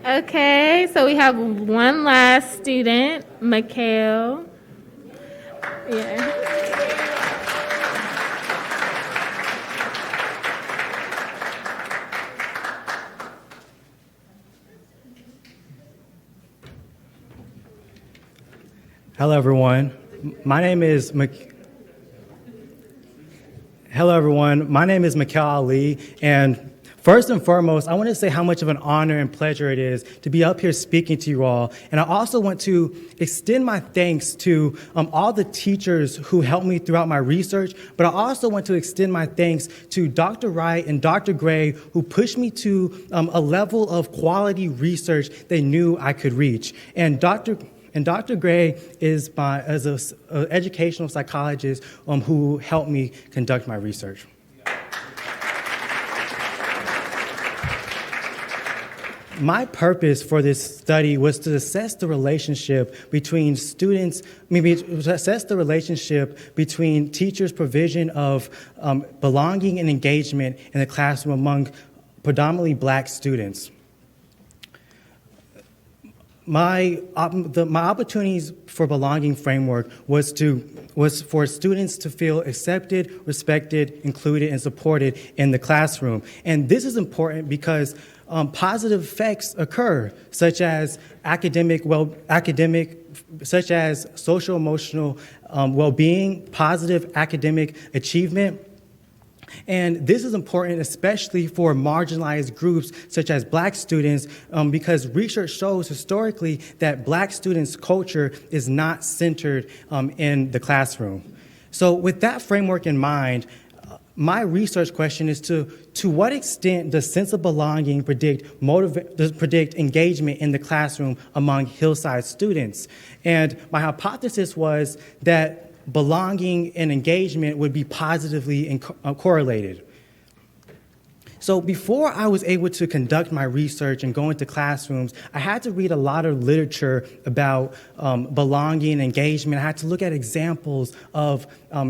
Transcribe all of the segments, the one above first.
Okay, so we have one last student, Mikal. Yeah. Hello, everyone. My name is Mikal Ali, and first and foremost, I want to say how much of an honor and pleasure it is to be up here speaking to you all. And I also want to extend my thanks to all the teachers who helped me throughout my research, but I also want to extend my thanks to Dr. Wright and Dr. Gray, who pushed me to a level of quality research they knew I could reach. And Dr. Gray is an educational psychologist who helped me conduct my research. My purpose for this study was to assess the relationship between teachers' provision of belonging and engagement in the classroom among predominantly Black students. My opportunities for belonging framework was for students to feel accepted, respected, included, and supported in the classroom. And this is important because positive effects occur, such as such as social emotional well-being, positive academic achievement. And this is important especially for marginalized groups such as Black students because research shows historically that Black students' culture is not centered in the classroom. So with that framework in mind, my research question is to what extent does sense of belonging predict engagement in the classroom among Hillside students? And my hypothesis was that belonging and engagement would be positively correlated. So before I was able to conduct my research and go into classrooms, I had to read a lot of literature about belonging and engagement. I had to look at examples of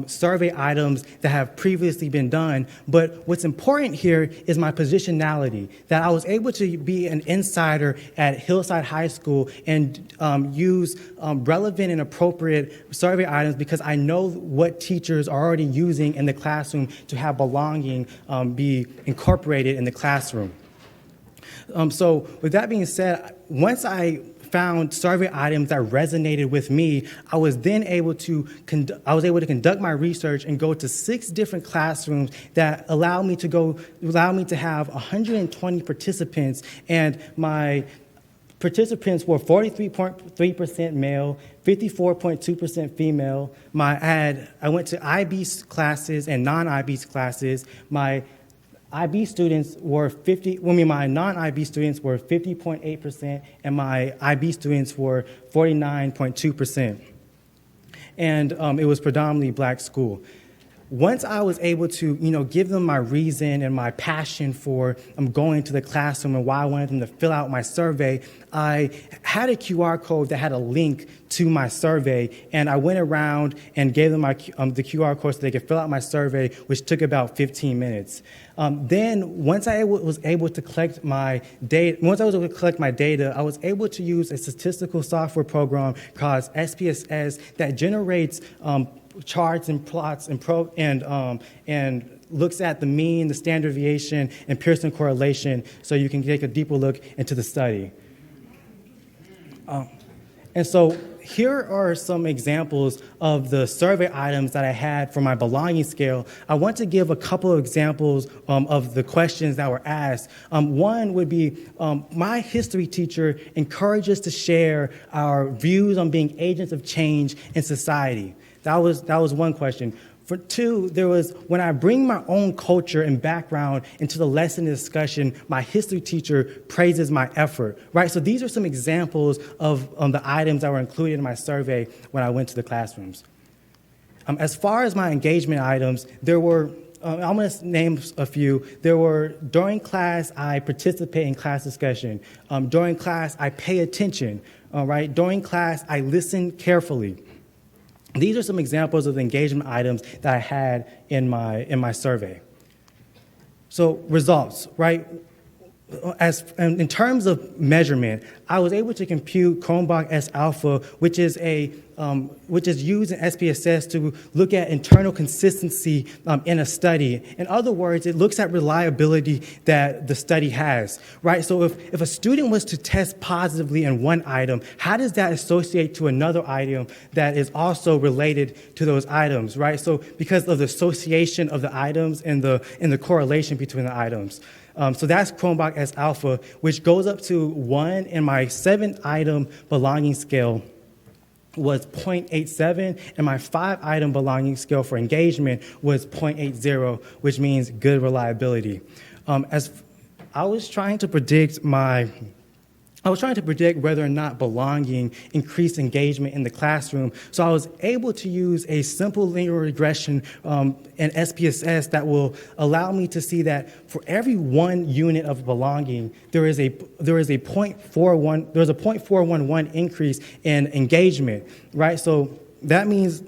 survey items that have previously been done. But what's important here is my positionality, that I was able to be an insider at Hillside High School and use relevant and appropriate survey items because I know what teachers are already using in the classroom to have belonging be incorporated in the classroom. So with that being said, once I found survey items that resonated with me, I was then able to conduct my research and go to 6 different classrooms that allowed me to have 120 participants, and my participants were 43.3% male, 54.2% female. I went to IB classes and non-IB classes. My non-IB students were 50.8%, and my IB students were 49.2%. And it was predominantly Black school. Once I was able to, give them my reason and my passion for going to the classroom and why I wanted them to fill out my survey, I had a QR code that had a link to my survey, and I went around and gave them the QR code so they could fill out my survey, which took about 15 minutes. Then, once I was able to collect my data, I was able to use a statistical software program called SPSS that generates charts and plots and looks at the mean, the standard deviation, and Pearson correlation, so you can take a deeper look into the study. And so here are some examples of the survey items that I had for my belonging scale. I want to give a couple of examples of the questions that were asked. One would be, my history teacher encouraged us to share our views on being agents of change in society. That was one question. For 2, there was, when I bring my own culture and background into the lesson discussion, my history teacher praises my effort, right? So these are some examples of the items that were included in my survey when I went to the classrooms. As far as my engagement items, there were, I'm going to name a few. There were, during class, I participate in class discussion. During class, I pay attention, right? During class, I listen carefully. These are some examples of the engagement items that I had in my survey. So results, right? in terms of measurement, I was able to compute Cronbach S alpha, which is used in SPSS to look at internal consistency in a study. In other words, it looks at reliability that the study has, right? So if a student was to test positively in one item, how does that associate to another item that is also related to those items, right? So because of the association of the items and the correlation between the items. So that's Cronbach S alpha, which goes up to 1, and my 7-item belonging scale was 0.87, and my 5-item belonging scale for engagement was 0.80, which means good reliability. As I was trying to predict whether or not belonging increased engagement in the classroom, so I was able to use a simple linear regression in SPSS that will allow me to see that for every 1 unit of belonging, there is a 0.411 increase in engagement, right? So that means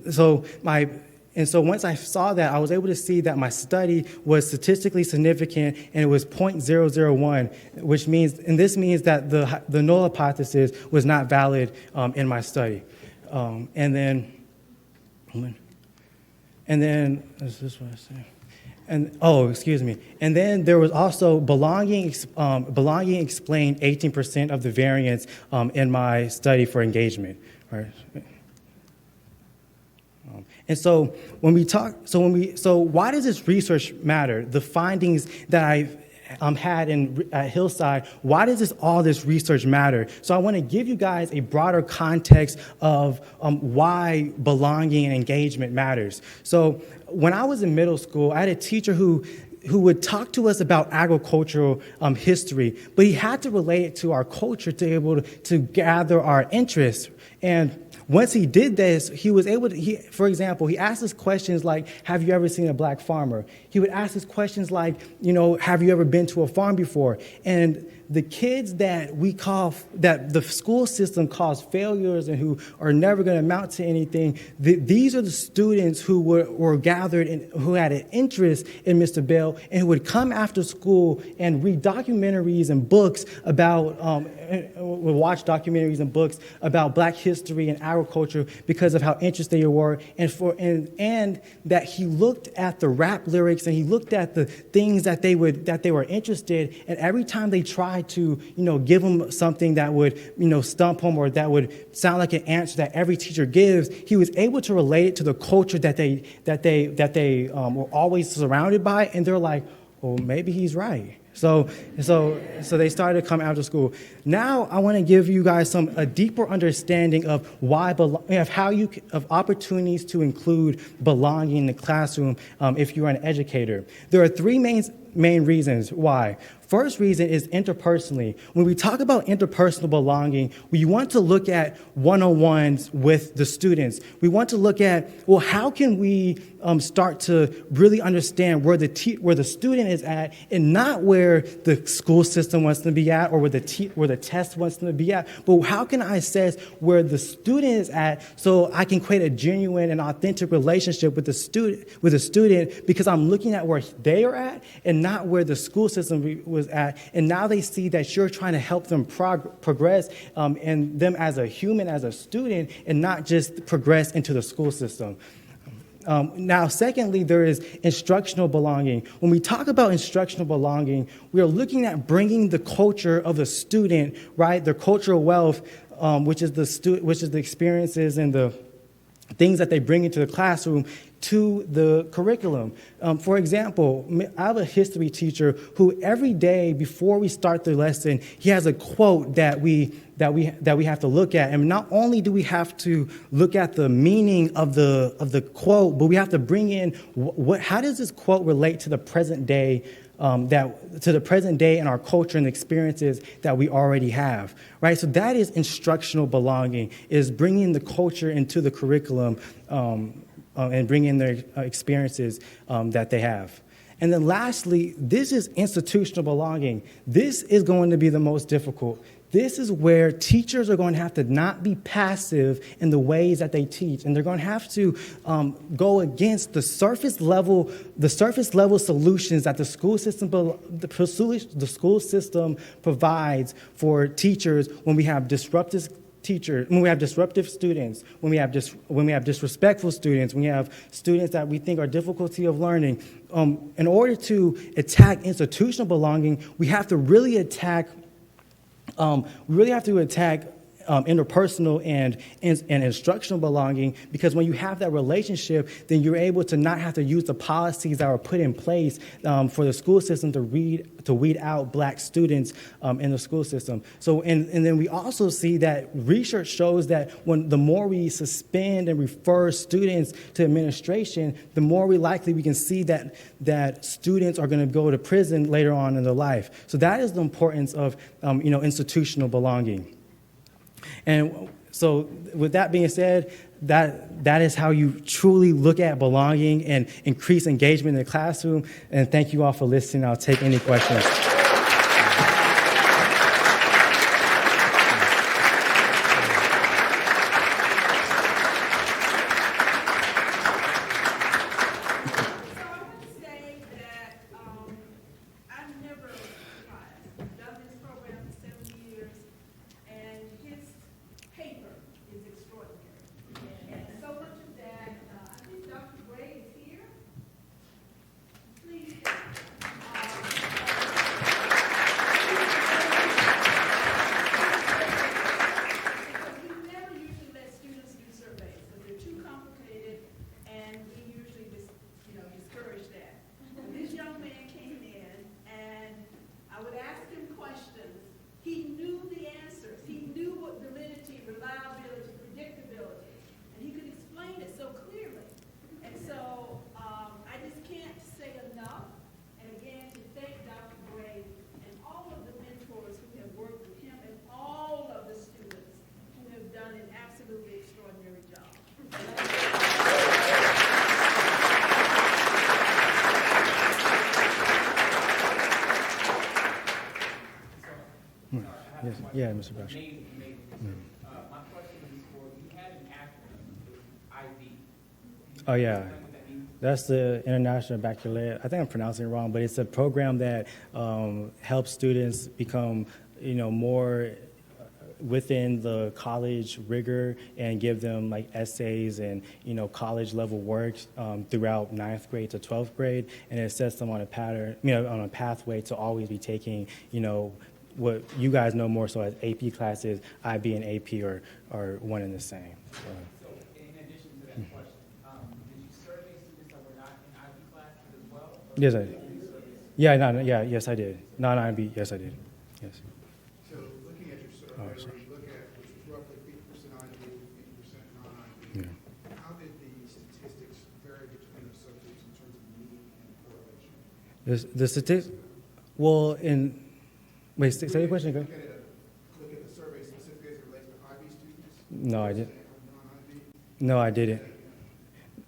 And so once I saw that, I was able to see that my study was statistically significant, and it was 0.001, which means, and this means that the null hypothesis was not valid in my study. And then, is this what I said? And then there was also belonging explained 18% of the variance in my study for engagement. Right? And so why does this research matter? The findings that I had at Hillside, why does all this research matter? So I want to give you guys a broader context of why belonging and engagement matters. So when I was in middle school, I had a teacher who would talk to us about agricultural history, but he had to relate it to our culture to be able to gather our interest. And once he did this, he was able to, for example, he asked us questions like, have you ever seen a black farmer? He would ask us questions like, have you ever been to a farm before? And the kids that the school system calls failures and who are never going to amount to anything, these are the students who were gathered and who had an interest in Mr. Bell and who would come after school and read documentaries and books about, would watch documentaries and books about black history and agriculture because of how interested they were, and that he looked at the rap lyrics and he looked at the things that they were interested, and every time they tried to give him something that would stump him or that would sound like an answer that every teacher gives, he was able to relate it to the culture that they were always surrounded by, and they're like, well, maybe he's right. So they started to come after school. Now I want to give you guys a deeper understanding of of opportunities to include belonging in the classroom if you're an educator. There are 3 main reasons why. First reason is interpersonally. When we talk about interpersonal belonging, we want to look at one-on-ones with the students. We want to look at, well, how can we start to really understand where the student is at, and not where the school system wants them to be at or where the test wants them to be at, but how can I assess where the student is at so I can create a genuine and authentic relationship with the student because I'm looking at where they are at and not where the school system was at, and now they see that you're trying to help them progress and them as a human, as a student, and not just progress into the school system. Now, secondly, there is instructional belonging. When we talk about instructional belonging, we are looking at bringing the culture of the student, right, their cultural wealth, which is the experiences and the things that they bring into the classroom, to the curriculum. For example, I have a history teacher who every day before we start the lesson, he has a quote that we have to look at. And not only do we have to look at the meaning of the quote, but we have to bring in how does this quote relate to the present day, and our culture and experiences that we already have, right? So that is instructional belonging, is bringing the culture into the curriculum and bring in their experiences that they have. And then lastly, this is institutional belonging. This is going to be the most difficult. This is where teachers are going to have to not be passive in the ways that they teach, and they're going to have to go against the surface level solutions that the school system provides for teachers when we have disruptive teachers, when we have disruptive students, when we have disrespectful students, when we have students that we think are difficulty of learning. In order to attack institutional belonging, we have to really attack interpersonal and instructional belonging, because when you have that relationship, then you're able to not have to use the policies that were put in place for the school system to weed out black students in the school system. So, and then we also see that research shows that the more we suspend and refer students to administration, the more likely we can see that students are going to go to prison later on in their life. So that is the importance of institutional belonging. And so with that being said, that is how you truly look at belonging and increase engagement in the classroom. And thank you all for listening. I'll take any questions. Yeah, Mr. Brush. My question is for, you had an acronym, IB. Oh, yeah. That's the International Baccalaureate. I think I'm pronouncing it wrong, but it's a program that helps students become, more within the college rigor and give them like essays and, college level work throughout 9th grade to 12th grade. And it sets them on a pattern, on a pathway to always be taking, what you guys know more so as AP classes. IB and AP are one and the same. So in addition to that question, did you survey students that were not in IB classes as well? Yes, I did. Yes, I did. Non-IB, yes, I did. Yes. So looking at your survey, where you look at, which was roughly 50% IB, 50% non-IB, how did the statistics vary between the subjects in terms of mean and correlation? The statistics, wait, say the question again. Look at the survey specifically as it relates to IB students? No, I didn't. Non-IB? No, I didn't.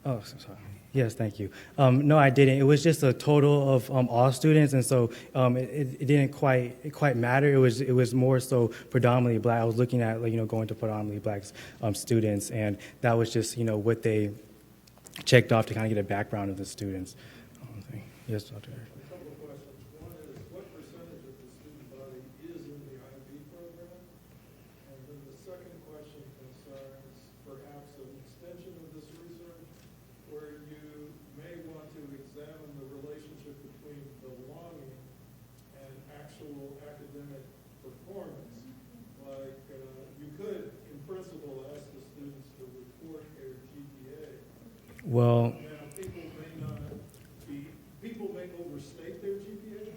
Oh, sorry. Yes, thank you. No, I didn't. It was just a total of all students, and so it didn't quite matter. It was more so predominantly black. I was looking at going to predominantly black students, and that was just what they checked off to kind of get a background of the students. Yes, Dr. Eric. Academic performance. Like you could, in principle, ask the students to report their GPA. Well, now people may overstate their GPA,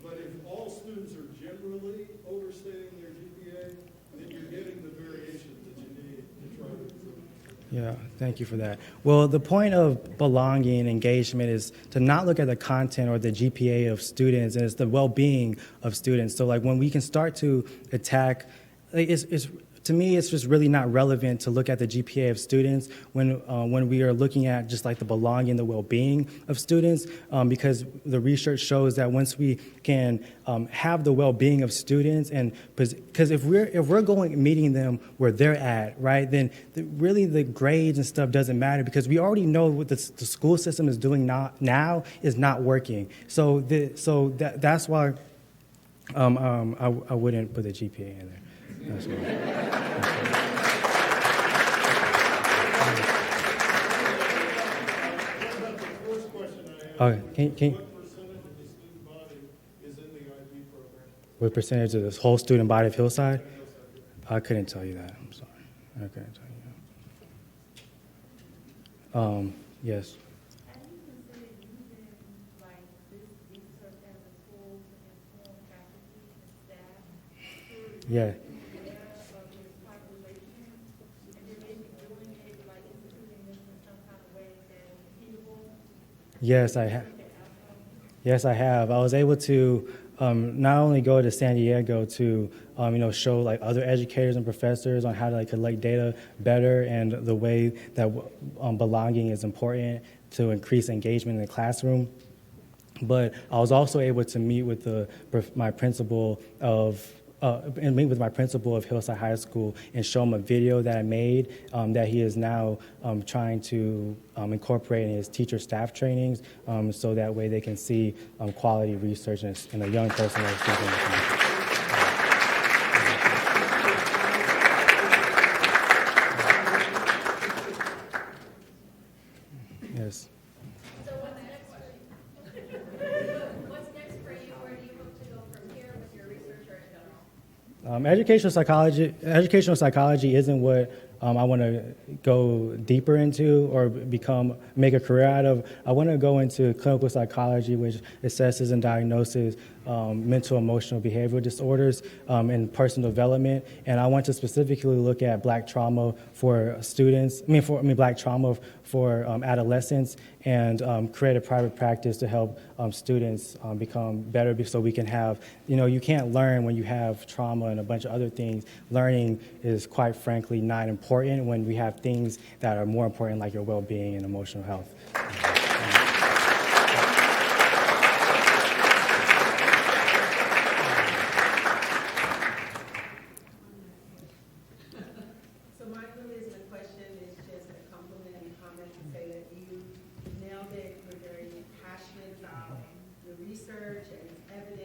but if all students are generally overstating their GPA, then you're getting the variation that you need to try to improve. Yeah, thank you for that. Well, the point of belonging and engagement is to not look at the content or the GPA of students, and it's the well-being of students. So, like, when we can start to attack, it's to me, it's just really not relevant to look at the GPA of students when we are looking at just like the belonging, the well-being of students, because the research shows that once we can have the well-being of students, and because if we're going meeting them where they're at, right, then really the grades and stuff doesn't matter, because we already know what the school system is doing now is not working. So that's why I wouldn't put the GPA in there. That's why. First question I have. Okay, can What percentage of the student body is in the IB program? what percentage of this whole student body of Hillside? I couldn't tell you that. I'm sorry. I couldn't tell you that. Yes. Have you considered using like this research as a tool to inform faculty and staff Yeah. aware of this population? And then maybe doing it, like instituting this in some kind of way that is repeatable? Yes, I have. Yes, I have. I was able to not only go to San Diego to show like other educators and professors on how to like collect data better, and the way that belonging is important to increase engagement in the classroom. But I was also able to meet with my principal of Hillside High School and show him a video that I made that he is now trying to incorporate in his teacher staff trainings, so that way they can see quality research in a young person that's thinking. Yes. So what's next for you? Where do you hope to go from here with your research or in general? Educational psychology isn't what I want to go deeper into or make a career out of. I want to go into clinical psychology, which assesses and diagnoses mental, emotional, behavioral disorders and personal development. And I want to specifically look at Black trauma for students. Black trauma for adolescents, and create a private practice to help students become better, so we can have, you can't learn when you have trauma and a bunch of other things. Learning is quite frankly not important when we have things that are more important, like your well-being and emotional health. So my encouragement question is just a compliment and comment to say that you nailed it. We're very passionate about the research and evidence